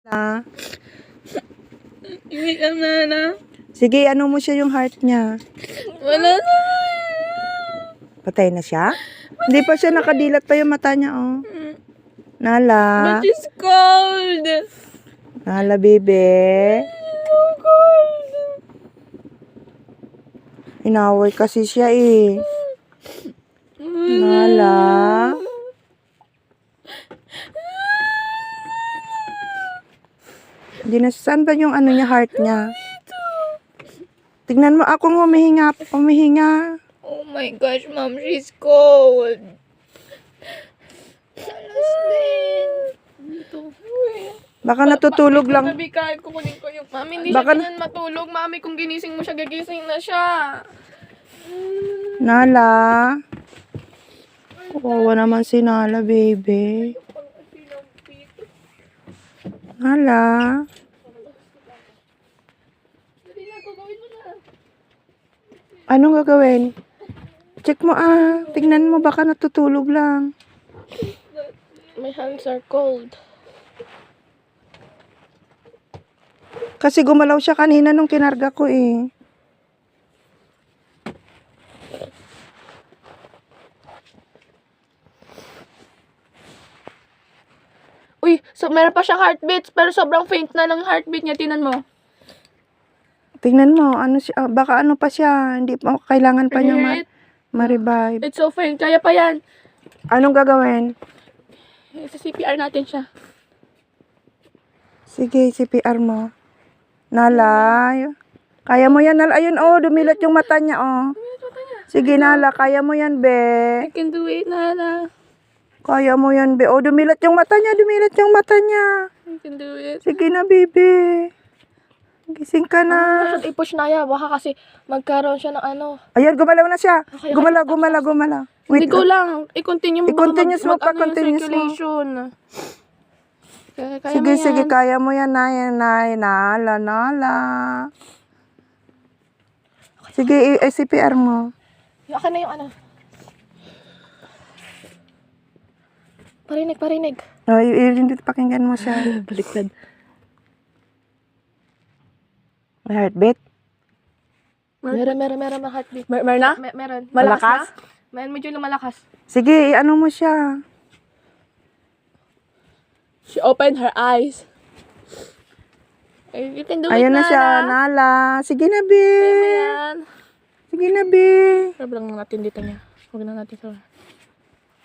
Na. Hindi ka na. Sige, ano mo siya yung heart niya? Wala na. Patay na siya? Hindi pa siya nakadilat pa yung mata niya, oh. Nala. But it's cold. Nala, bebe. So cold. Inaway kasi siya, eh. Nala. Hindi na, saan ba yung ano niya, heart niya? Tignan mo, akong humihinga. Oh my gosh, mom, she's cold. Baka natutulog lang. Gabi kahit kukunin ko yung mami, hindi Baka siya ganyan matulog. Mami, kung ginising mo siya, gigising na siya. Nala. Kawawa naman si Nala, baby. Nala. Anong gagawin? Check mo, tingnan mo, baka natutulog lang. My hands are cold. Kasi gumalaw siya kanina nung kinarga ko, eh. Uy, so meron pa siyang heartbeats, pero sobrang faint na ng heartbeat niya. Tinan mo. Tingnan mo, ano siya, baka ano pa siya, hindi pa, kailangan pa Can you niya hear it? ma-revive. It's so faint. Kaya pa yan. Anong gagawin? Sa CPR natin siya. Sige, CPR mo. Nala, kaya mo yan, Nala. Ayun, oh, dumilat yung mata niya, oh. Sige, Nala, kaya mo yan, be. I can do it, Nala. Kaya mo yan, be. Oh, dumilat yung mata niya, I can do it. Sige na, baby. Gising ka na. Siya i-push na yan. Baka kasi magkaroon siya ng ano. Ayan, gumalaw na siya. Okay, Gumalaw. Hindi ko lang. I-continue mo. I-continuous mo pa, ano yung continuous mo. circulation. Kaya Sige, mo yan. sige, kaya mo yan, Nala. Sige, CPR mo. Yung akin na yung ano. Parinig. Ay, hindi pakinggan mo siya. Baliktad. May heartbeat? Meron mga heartbeat. Meron na? Meron. Malakas? Na? Medyo lumalakas. Sige, ano mo siya. She opened her eyes. You can do it, Ayan na siya, Nala. Sige na, be. Kaya mo yan. Sige na, be. Sobrang natin dito niya. Huwag na natin sa